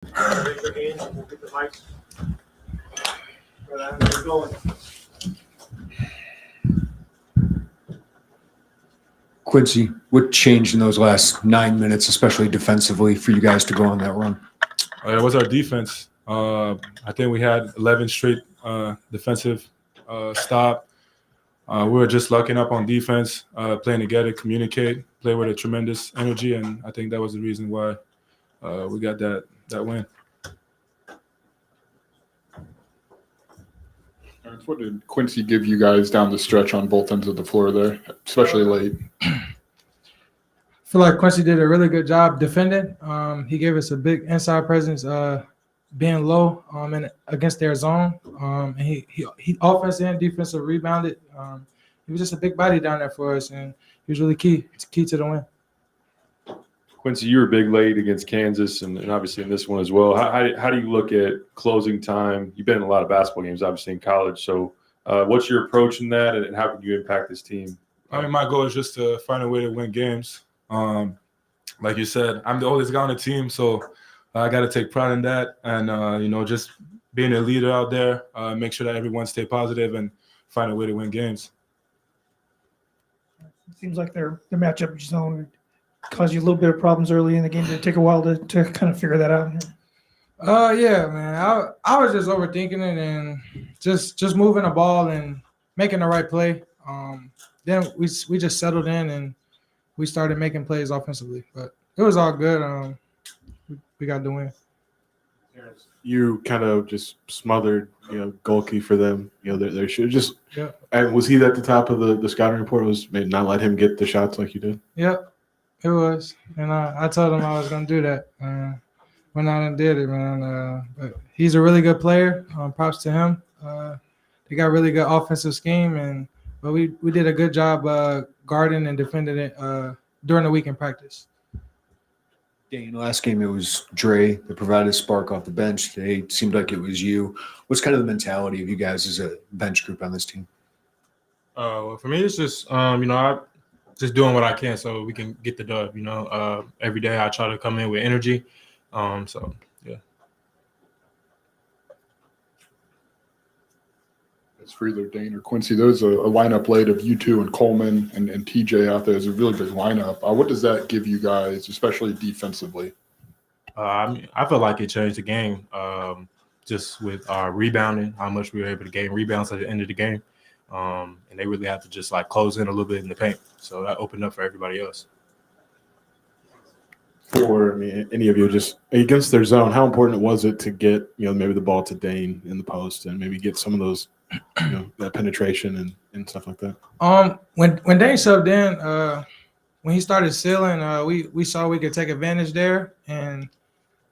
Raise your hand and we'll get the mics. We're going. Quincy, what changed in those last 9 minutes, especially defensively, for you guys to go on that run? It was our defense. I think we had 11 straight defensive stop. We were just locking up on defense, playing together, communicate, play with a tremendous energy, and I think that was the reason why we got that win. What did Quincy give you guys down the stretch on both ends of the floor there, especially late? I feel like Quincy did a really good job defending. He gave us a big inside presence, being low and against their zone. And he offense and defensive rebounded. He was just a big body down there for us, and he was really key to the win. Quincy, you were big late against Kansas and obviously in this one as well. How do you look at closing time? You've been in a lot of basketball games, obviously, in college. So what's your approach in that, and how can you impact this team? I mean, my goal is just to find a way to win games. Like you said, I'm the oldest guy on the team, so I got to take pride in that. And, just being a leader out there, make sure that everyone stay positive and find a way to win games. It seems like their matchup zone caused you a little bit of problems early in the game. Did it take a while to kind of figure that out? Yeah, man. I was just overthinking it and just moving the ball and making the right play. Then we just settled in and we started making plays offensively. But it was all good. We got the win. You kind of just smothered, Golke for them. They should just. Yeah. And was he at the top of the scouting report? Was maybe not let him get the shots like you did? Yep. It was, and I told him I was going to do that. Went out and did it, man. But he's a really good player. Props to him. They got really good offensive scheme, but we did a good job guarding and defending it during the week in practice. Dane, last game it was Dre that provided a spark off the bench. Today it seemed like it was you. What's kind of the mentality of you guys as a bench group on this team? Well, for me, it's just I just doing what I can so we can get the dub. Every day I try to come in with energy. So yeah. It's for either Dane or Quincy. There's a lineup late of you two and Coleman and TJ out there. It's a really big lineup. What does that give you guys, especially defensively? I feel like it changed the game just with our rebounding, how much we were able to gain rebounds at the end of the game. And they really have to just close in a little bit in the paint. So that opened up for everybody else. For any of you just against their zone, how important was it to get, maybe the ball to Dane in the post and maybe get some of those, that penetration and stuff like that? When Dane subbed in, when he started sealing, we saw we could take advantage there. And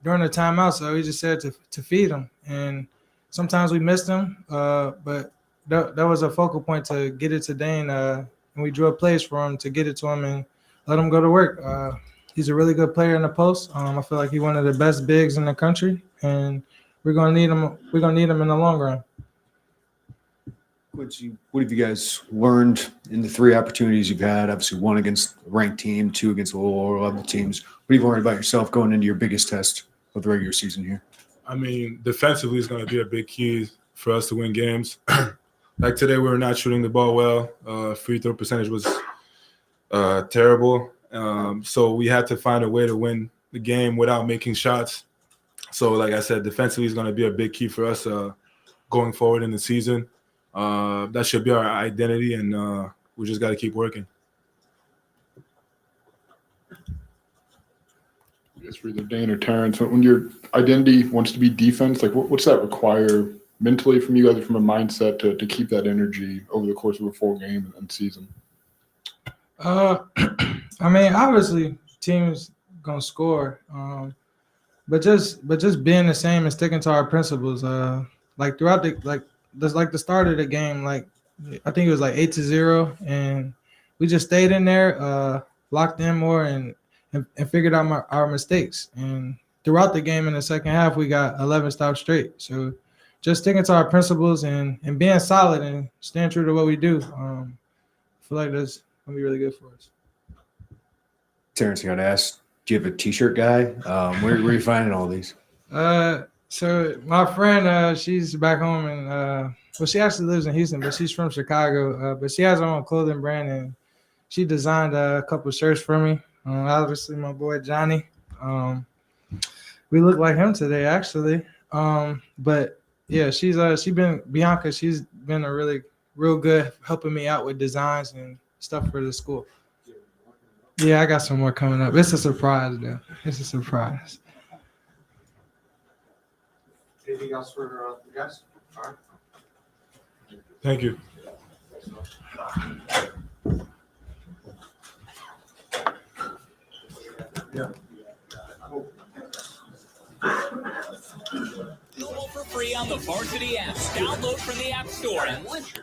during the timeout, so we just said to feed him. And sometimes we missed him, but that was a focal point to get it to Dane, and we drew up plays for him to get it to him and let him go to work. He's a really good player in the post. I feel like he's one of the best bigs in the country, and we're gonna need him. We're gonna need him in the long run. What have you guys learned in the 3 opportunities you've had? Obviously, 1 against a ranked team, 2 against a little lower level teams. What have you learned about yourself going into your biggest test of the regular season here? I mean, defensively is going to be a big key for us to win games. Like today, we were not shooting the ball well. Free throw percentage was terrible. So we had to find a way to win the game without making shots. So like I said, defensively is going to be a big key for us going forward in the season. That should be our identity, and we just got to keep working. It's for either Dane or Terrence. When your identity wants to be defense, what's that require mentally from you guys, from a mindset to keep that energy over the course of a full game and season? I mean, obviously, teams gonna score, but just being the same and sticking to our principles. Throughout the start of the game, I think it was 8-0, and we just stayed in there, locked in more, and figured out our mistakes. And throughout the game in the second half, we got 11 stops straight. So just sticking to our principles and being solid and staying true to what we do. I feel like that's gonna be really good for us. Terrence, I got to ask, do you have a T-shirt guy? Where are you finding all these? So my friend, she's back home and well, she actually lives in Houston, but she's from Chicago. But she has her own clothing brand and she designed a couple shirts for me. Obviously, my boy Johnny. We look like him today, actually. But yeah, she been Bianca. She's been a really real good helping me out with designs and stuff for the school. Yeah, I got some more coming up. It's a surprise, though. It's a surprise. Anything else for the guys? All right. Thank you. Available for free on the Varsity app. Download from the App Store and listen.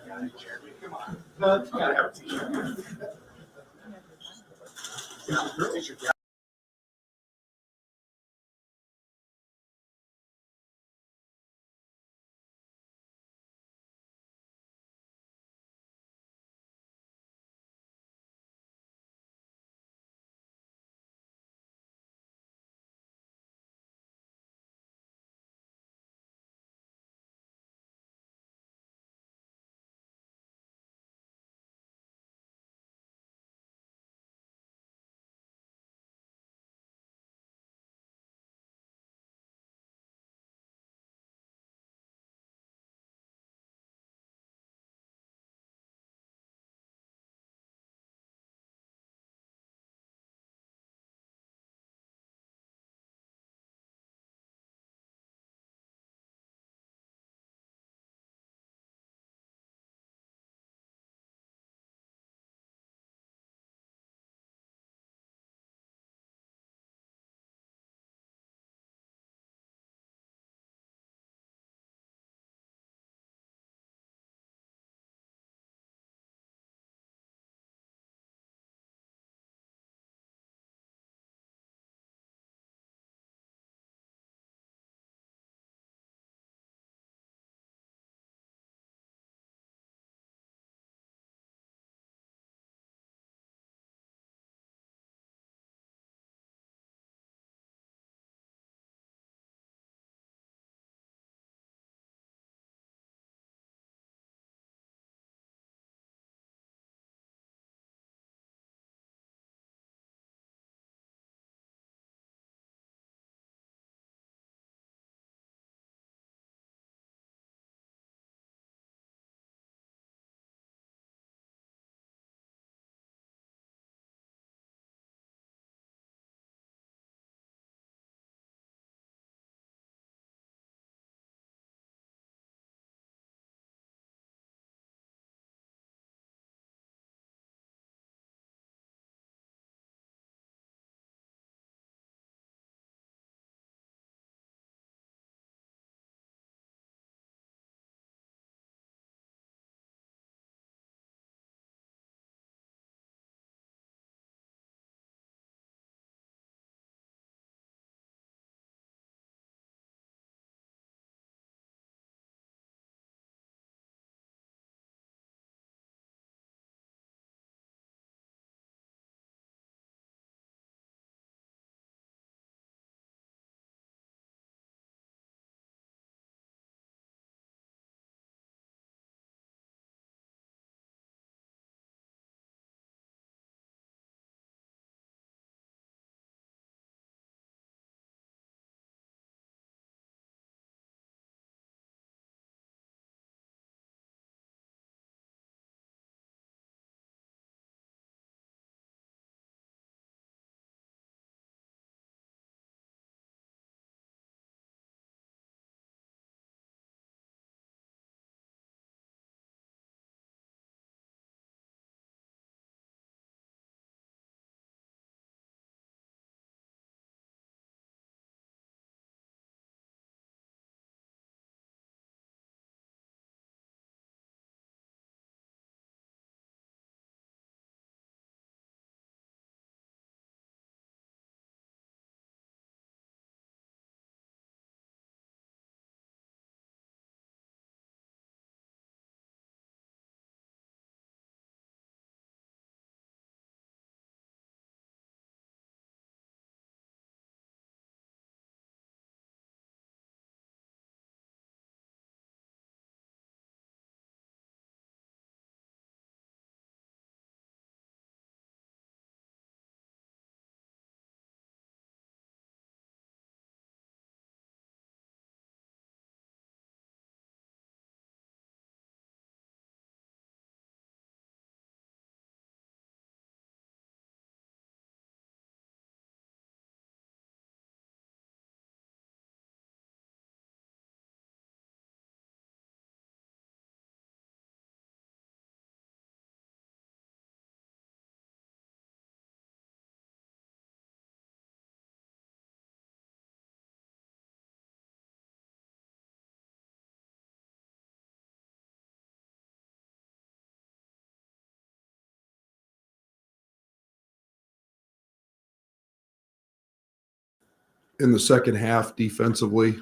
in the second half defensively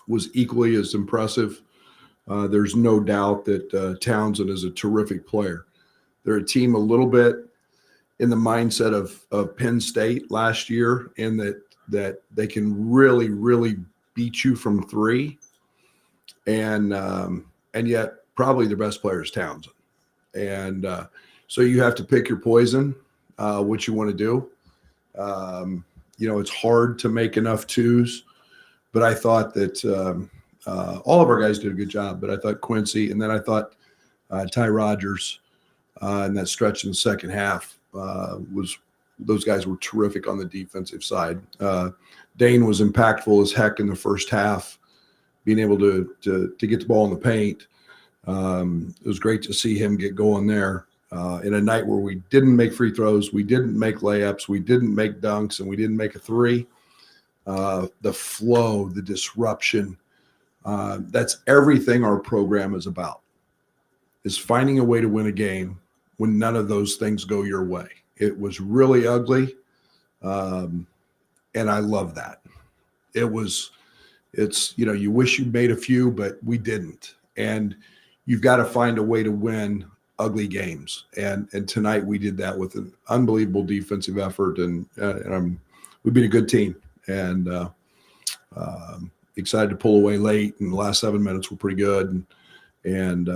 was equally as impressive. There's no doubt that Townsend is a terrific player. They're a team a little bit in the mindset of Penn State last year, in that they can really, really beat you from three, and yet probably their best player is Townsend. And so you have to pick your poison, what you want to do. It's hard to make enough twos, but I thought that all of our guys did a good job. But I thought Quincy, and then I thought Ty Rogers in that stretch in the second half those guys were terrific on the defensive side. Dane was impactful as heck in the first half, being able to get the ball in the paint. It was great to see him get going there in a night where we didn't make free throws, we didn't make layups, we didn't make dunks, and we didn't make a three. The flow, the disruption, that's everything our program is about, is finding a way to win a game when none of those things go your way. It was really ugly, and I love that. You wish you made a few, but we didn't. And you've got to find a way to win ugly games. And tonight we did that with an unbelievable defensive effort, and we've been a good team. And excited to pull away late, and the last 7 minutes were pretty good, and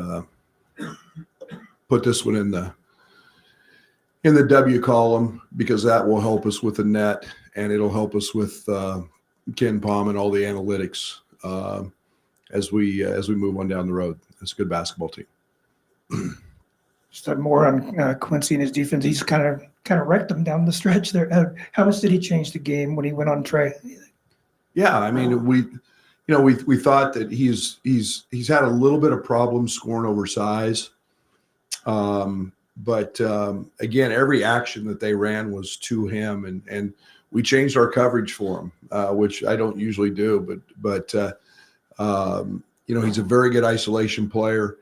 put this one in the W column, because that will help us with the net, and it'll help us with Ken Palm and all the analytics as we move on down the road. It's a good basketball team. Just more on Quincy and his defense. He's kind of wrecked them down the stretch there. How much did he change the game when he went on Trey? Yeah, I mean, we thought that he's had a little bit of problems scoring over size. But again, every action that they ran was to him, and we changed our coverage for him, which I don't usually do, but he's a very good isolation player.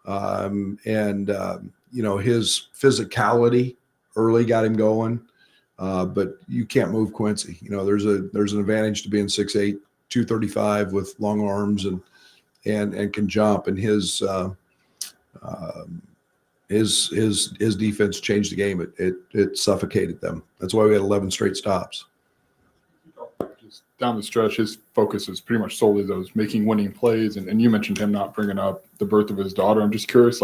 His physicality early got him going. But you can't move Quincy. There's an advantage to being 6'8", 235 with long arms and can jump, and his defense changed the game. It suffocated them. That's why we had 11 straight stops. Just down the stretch, his focus is pretty much solely those making winning plays. And you mentioned him not bringing up the birth of his daughter. I'm just curious,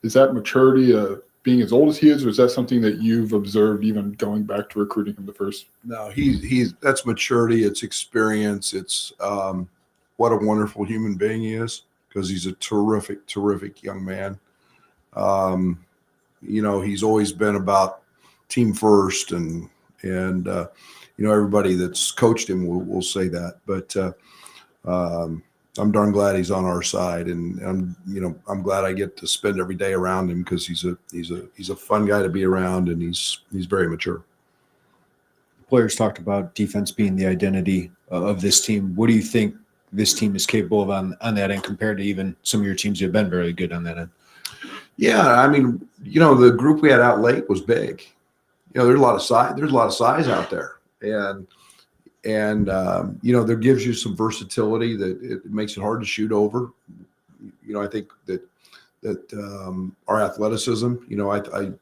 is that maturity being as old as he is, or is that something that you've observed even going back to recruiting him the first? No, that's maturity. It's experience. It's what a wonderful human being he is, because he's a terrific, terrific young man. He's always been about team first, and everybody that's coached him will say that. But I'm darn glad he's on our side, and I'm glad I get to spend every day around him, because he's a fun guy to be around, and he's very mature. Players talked about defense being the identity of this team. What do you think this team is capable of on that end, compared to even some of your teams who have been very good on that end? Yeah, I mean, the group we had out late was big. There's a lot of size. There's a lot of size out there, and there gives you some versatility that it makes it hard to shoot over. I think that our athleticism. I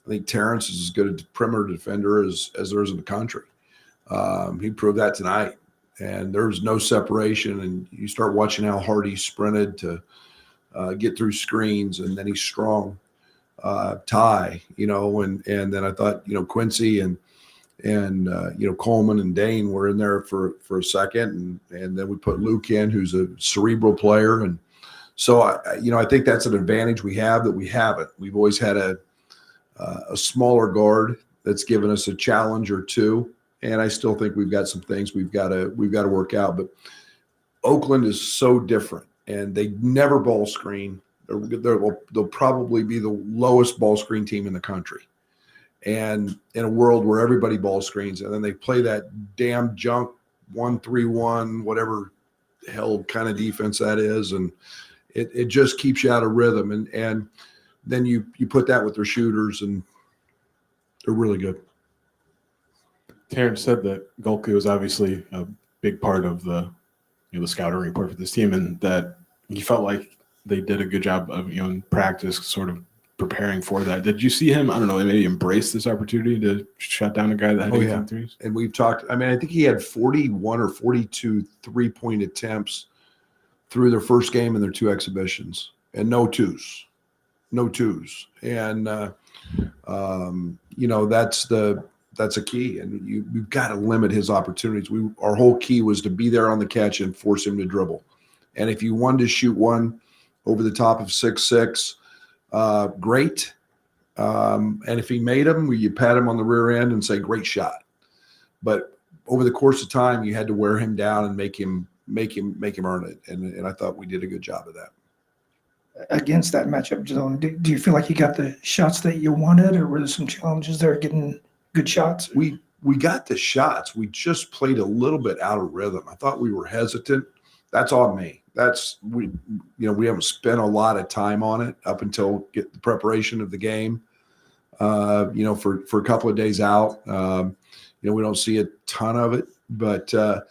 think Terrence is as good a perimeter defender as there is in the country. He proved that tonight, and there was no separation. And you start watching how hard he sprinted to get through screens, and then he's strong. Ty, and then I thought, Quincy and Coleman and Dane were in there for a second, and then we put Luke in, who's a cerebral player, and so I think that's an advantage we have that we haven't. We've always had a smaller guard that's given us a challenge or two, and I still think we've got some things we've got to work out. But Oakland is so different, and they never ball screen. They'll probably be the lowest ball screen team in the country. And in a world where everybody ball screens, and then they play that damn junk 1-3-1, whatever the hell kind of defense that is, and it just keeps you out of rhythm. And then you put that with their shooters, and they're really good. Terrence said that Golke was obviously a big part of the the scouting report for this team, and that he felt like they did a good job of in practice, sort of preparing for that. Did you see him? I don't know, maybe embrace this opportunity to shut down a guy that had 18 threes? And we've talked. I mean, I think he had 41 or 42 3-point attempts through their first game and their 2 exhibitions, and no twos. And that's a key, and you've got to limit his opportunities. Our whole key was to be there on the catch and force him to dribble. And if you wanted to shoot one over the top of 6'6", great. And if he made them, you pat him on the rear end and say, "Great shot." But over the course of time, you had to wear him down and make him earn it. And I thought we did a good job of that. Against that matchup zone, do you feel like you got the shots that you wanted, or were there some challenges there getting good shots? We got the shots. We just played a little bit out of rhythm. I thought we were hesitant. That's on me. We haven't spent a lot of time on it up until the preparation of the game. For a couple of days out, we don't see a ton of it, but it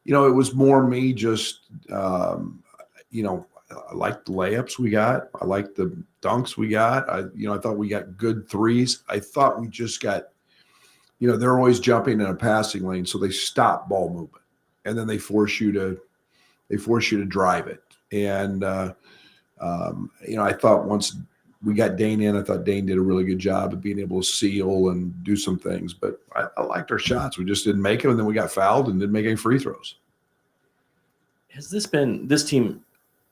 was more me just I liked the layups we got. I liked the dunks we got. I thought we got good threes. I thought we just got, they're always jumping in a passing lane, so they stop ball movement, and then they force you to drive it. And I thought once we got Dane in, I thought Dane did a really good job of being able to seal and do some things. But I liked our shots. We just didn't make them, and then we got fouled and didn't make any free throws. Has this team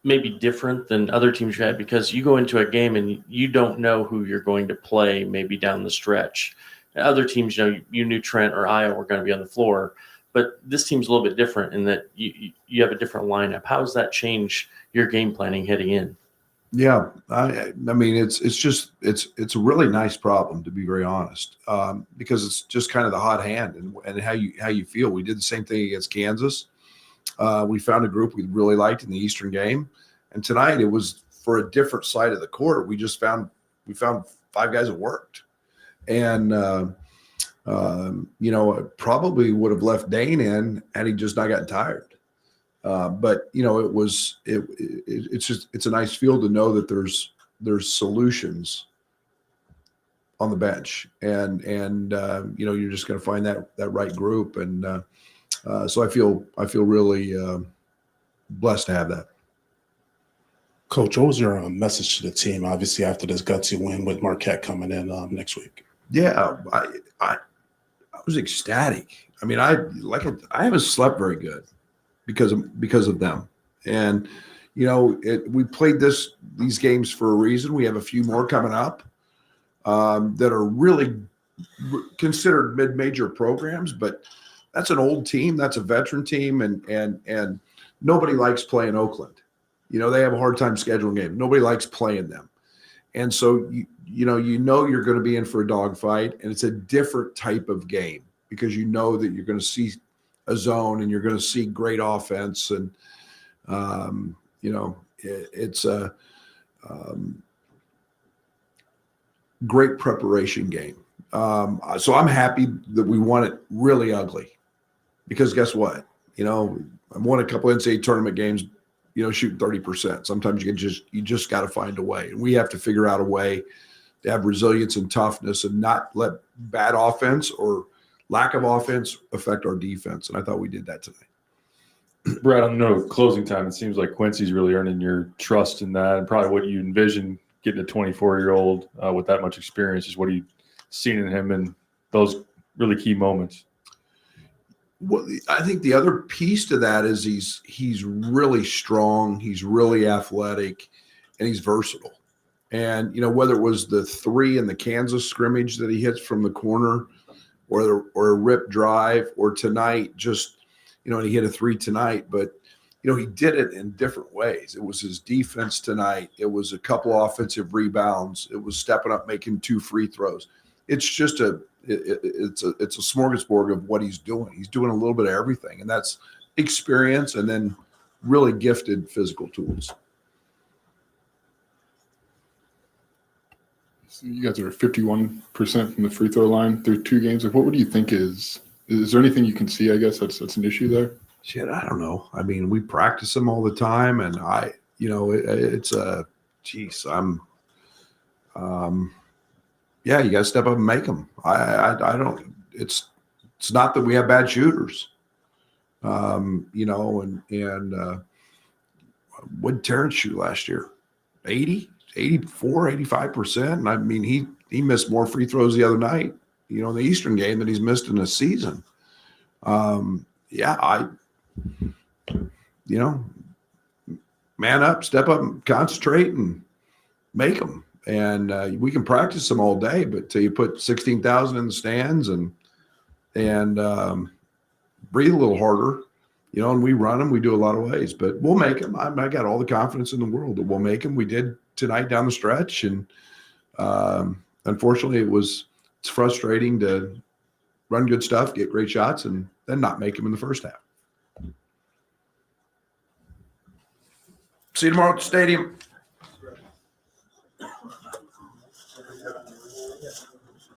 maybe different than other teams you had, because you go into a game and you don't know who you're going to play maybe down the stretch? Other teams, you knew Trent or Iowa were going to be on the floor, but this team's a little bit different in that you have a different lineup. How does that change your game planning heading in? Yeah, I mean, it's a really nice problem, to be very honest, because it's just kind of the hot hand and how you feel. We did the same thing against Kansas. We found a group we really liked in the Eastern game, and tonight it was for a different side of the court. We found 5 guys that worked, and probably would have left Dane in had he just not gotten tired. But it's a nice feel to know that there's solutions on the bench, and you're just going to find that right group, and so I feel really blessed to have that. Coach, what was your message to the team, obviously, after this gutsy win with Marquette coming in next week? Yeah, I was ecstatic. I mean, I haven't slept very good because of them, and we played these games for a reason. We have a few more coming up that are really considered mid-major programs, but that's an old team. That's a veteran team, and nobody likes playing Oakland. They have a hard time scheduling games. Nobody likes playing them, and so you're going to be in for a dogfight, and it's a different type of game because that you're going to see a zone and you're going to see great offense, and it's a great preparation game. So I'm happy that we won it really ugly. Because guess what? I won a couple NCAA tournament games, shooting 30%. Sometimes you just got to find a way. And we have to figure out a way to have resilience and toughness and not let bad offense or lack of offense affect our defense. And I thought we did that tonight. Brad, I know closing time, it seems like Quincy's really earning your trust in that, and probably what you envision getting a 24-year-old with that much experience is what you seen in him in those really key moments. Well, I think the other piece to that is he's really strong, he's really athletic, and he's versatile. And whether it was the 3 in the Kansas scrimmage that he hits from the corner, or a rip drive, or tonight and he hit a 3 tonight, but he did it in different ways. It was his defense tonight. It was a couple offensive rebounds. It was stepping up, making 2 free throws. It's just it's a smorgasbord of what he's doing. He's doing a little bit of everything, and that's experience and then really gifted physical tools. So you guys are 51% from the free throw line through 2 games. What do you think is Is there anything you can see, I guess, that's an issue there? Shit, I don't know. I mean, we practice them all the time, and it's a, geez, yeah, you got to step up and make them. I don't. It's not that we have bad shooters, and what did Terrence shoot last year? 80, 84, 85%. And I mean, he missed more free throws the other night, in the Eastern game than he's missed in a season. Man up, step up, and concentrate, and make them. And we can practice them all day, but till you put 16,000 in the stands and breathe a little harder, and we run them, we do a lot of ways, but we'll make them. I got all the confidence in the world that we'll make them. We did tonight down the stretch, and unfortunately, it's frustrating to run good stuff, get great shots, and then not make them in the first half. See you tomorrow at the stadium.